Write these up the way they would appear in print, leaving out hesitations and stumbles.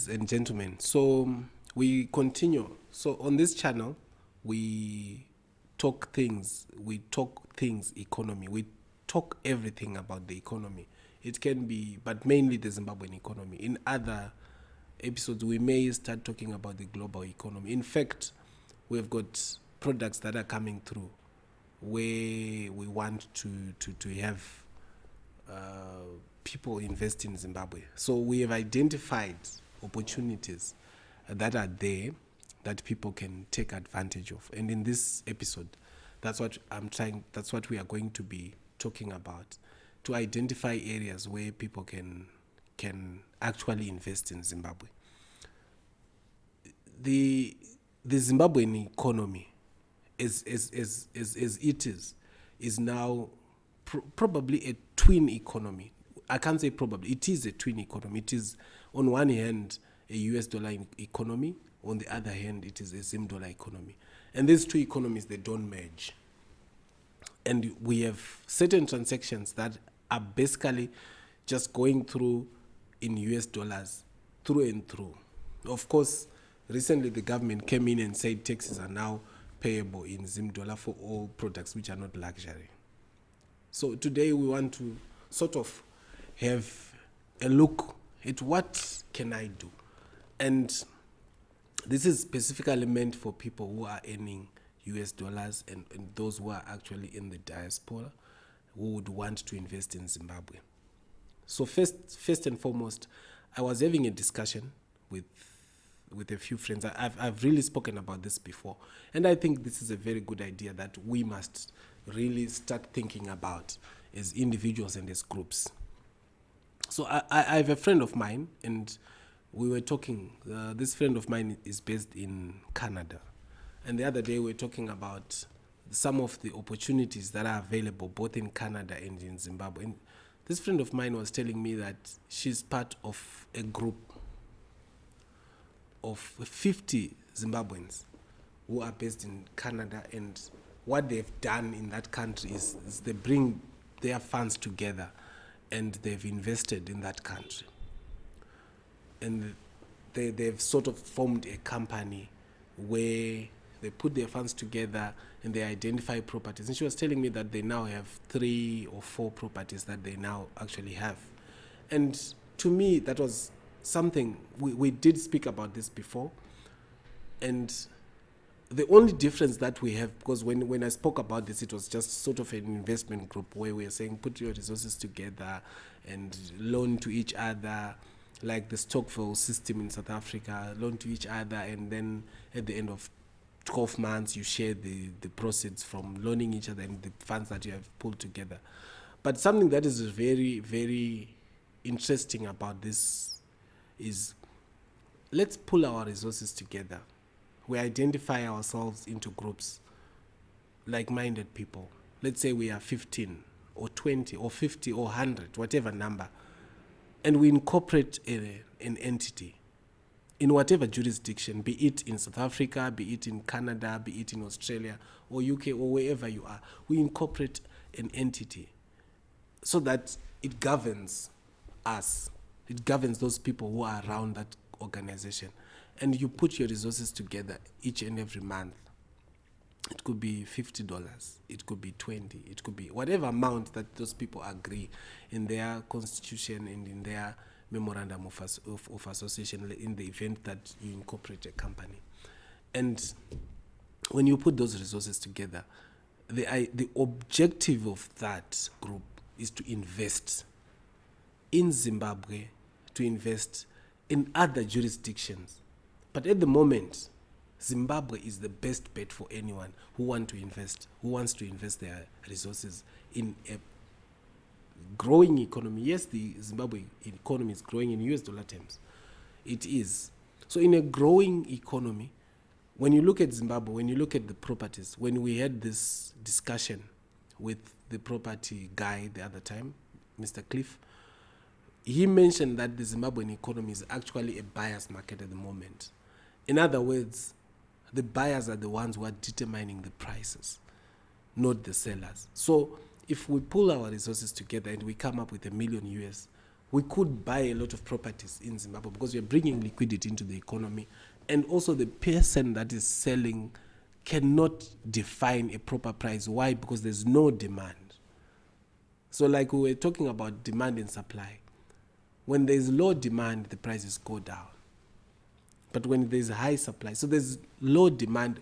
ladies and gentlemen. So we continue. So on this channel, we talk things. We talk things economy. We talk everything about the economy. It can be, but mainly the Zimbabwean economy. In other episodes, we may start talking about the global economy. In fact, we've got products that are coming through where we want to have people invest in Zimbabwe. So we have identified opportunities that are there that people can take advantage of. And in this episode, that's what we are going to be talking about, to identify areas where people can actually invest in Zimbabwe. The Zimbabwean economy as it is now probably a twin economy. I can't say probably, it is a twin economy. It is on one hand a US dollar economy, on the other hand it is a Zim dollar economy. And these two economies, they don't merge. And we have certain transactions that are basically just going through in US dollars through and through. Of course, recently the government came in and said taxes are now payable in Zim dollar for all products which are not luxury. So today we want to sort of have a look at what can I do. And this is specifically meant for people who are earning US dollars and those who are actually in the diaspora who would want to invest in Zimbabwe. So first and foremost, I was having a discussion with a few friends. I've really spoken about this before, and I think this is a very good idea that we must really start thinking about as individuals and as groups. So I have a friend of mine, and we were talking. This friend of mine is based in Canada, and the other day we were talking about some of the opportunities that are available both in Canada and in Zimbabwe. And this friend of mine was telling me that she's part of a group of 50 Zimbabweans who are based in Canada, and what they've done in that country is they bring their funds together and they've invested in that country. And they've sort of formed a company where they put their funds together and they identify properties. And she was telling me that they now have 3 or 4 properties that they now actually have. And to me, that was something, we did speak about this before, and the only difference that we have, because when I spoke about this, it was just sort of an investment group where we are saying put your resources together and loan to each other, like the Stockville system in South Africa, loan to each other, and then at the end of 12 months you share the proceeds from loaning each other and the funds that you have pulled together. But something that is very, very interesting about this is, let's pull our resources together. We identify ourselves into groups, like-minded people. Let's say we are 15 or 20 or 50 or 100, whatever number, and we incorporate an entity in whatever jurisdiction, be it in South Africa, be it in Canada, be it in Australia or UK or wherever you are. We incorporate an entity so that it governs us. It governs those people who are around that organization. And you put your resources together each and every month. It could be $50, it could be 20, it could be whatever amount that those people agree in their constitution and in their memorandum of association in the event that you incorporate a company. And when you put those resources together, the objective of that group is to invest in Zimbabwe, to invest in other jurisdictions. But at the moment, Zimbabwe is the best bet for anyone who wants to invest their resources in a growing economy. Yes, the Zimbabwe economy is growing in US dollar terms. It is. So in a growing economy, when you look at Zimbabwe, when you look at the properties, when we had this discussion with the property guy the other time, Mr. Cliff, he mentioned that the Zimbabwean economy is actually a buyer's market at the moment. In other words, the buyers are the ones who are determining the prices, not the sellers. So if we pull our resources together and we come up with $1 million US, we could buy a lot of properties in Zimbabwe because we are bringing liquidity into the economy. And also the person that is selling cannot define a proper price. Why? Because there's no demand. So like we were talking about demand and supply. When there's low demand, the prices go down. But when there's high supply, so there's low demand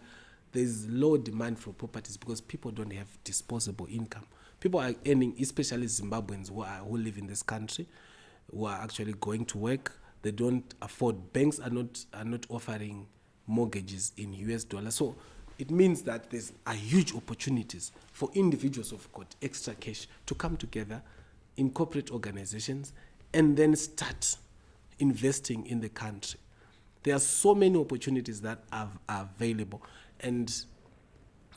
for properties because people don't have disposable income. People are earning, especially Zimbabweans who live in this country, who are actually going to work. They don't afford. Banks are not offering mortgages in US dollars. So it means that there's a huge opportunities for individuals who've got extra cash to come together in corporate organizations and then start investing in the country. There are so many opportunities that are available. And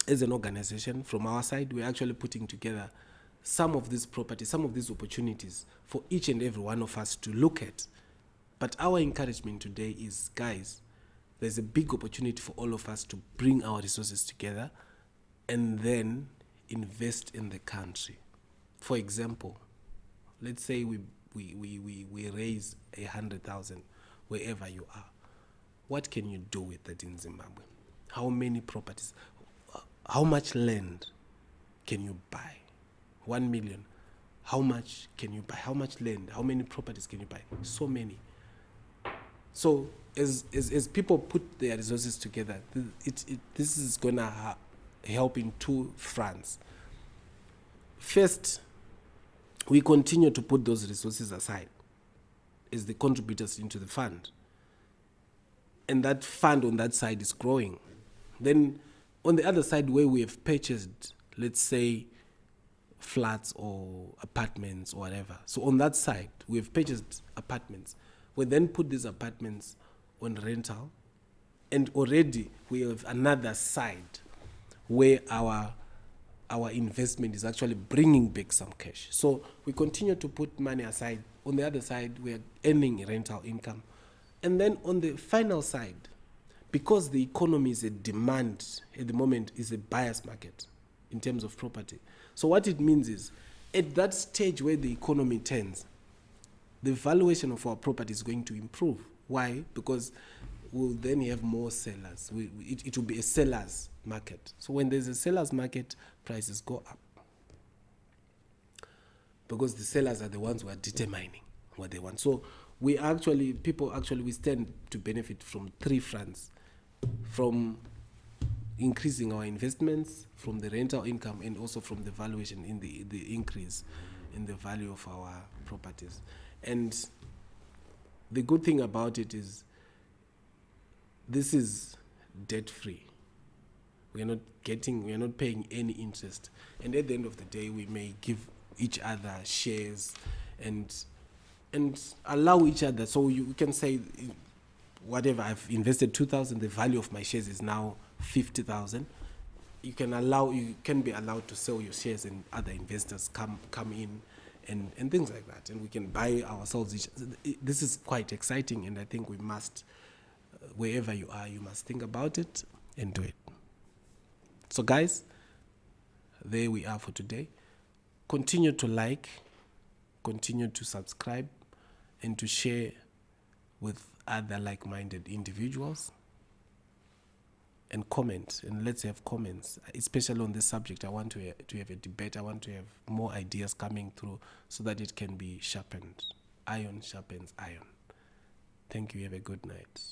as an organization, from our side, we're actually putting together some of these properties, some of these opportunities for each and every one of us to look at. But our encouragement today is, guys, there's a big opportunity for all of us to bring our resources together and then invest in the country. For example, let's say we raise 100,000 wherever you are. What can you do with that in Zimbabwe? How many properties? How much land can you buy? 1 million. How much can you buy? How much land? How many properties can you buy? So many. So as people put their resources together, this is going to help in two fronts. First, we continue to put those resources aside as the contributors into the fund. And that fund on that side is growing. Then on the other side, where we have purchased, let's say, flats or apartments or whatever. So on that side, we have purchased apartments. We then put these apartments on rental, and already we have another side where our investment is actually bringing back some cash. So we continue to put money aside. On the other side, we are earning rental income. And then on the final side, because the economy is a demand at the moment, is a buyer's market in terms of property. So what it means is, at that stage where the economy turns, the valuation of our property is going to improve. Why? Because we'll then have more sellers. It will be a seller's market. So when there's a seller's market, prices go up. Because the sellers are the ones who are determining what they want. So we stand to benefit from three fronts. From increasing our investments, from the rental income, and also from the valuation in the increase in the value of our properties. And the good thing about it is this is debt free. We are not paying any interest. And at the end of the day, we may give each other shares and allow each other. So you can say, whatever, I've invested 2,000, the value of my shares is now 50,000. You can be allowed to sell your shares, and other investors come in and things like that, and we can buy ourselves each. This is quite exciting, and I think we must, wherever you are, you must think about it and do it. So guys, there we are for today. Continue to like, continue to subscribe, and to share with other like-minded individuals, and comment, and let's have comments, especially on this subject. I want to have a debate. I want to have more ideas coming through so that it can be sharpened. Iron sharpens iron. Thank you. Have a good night.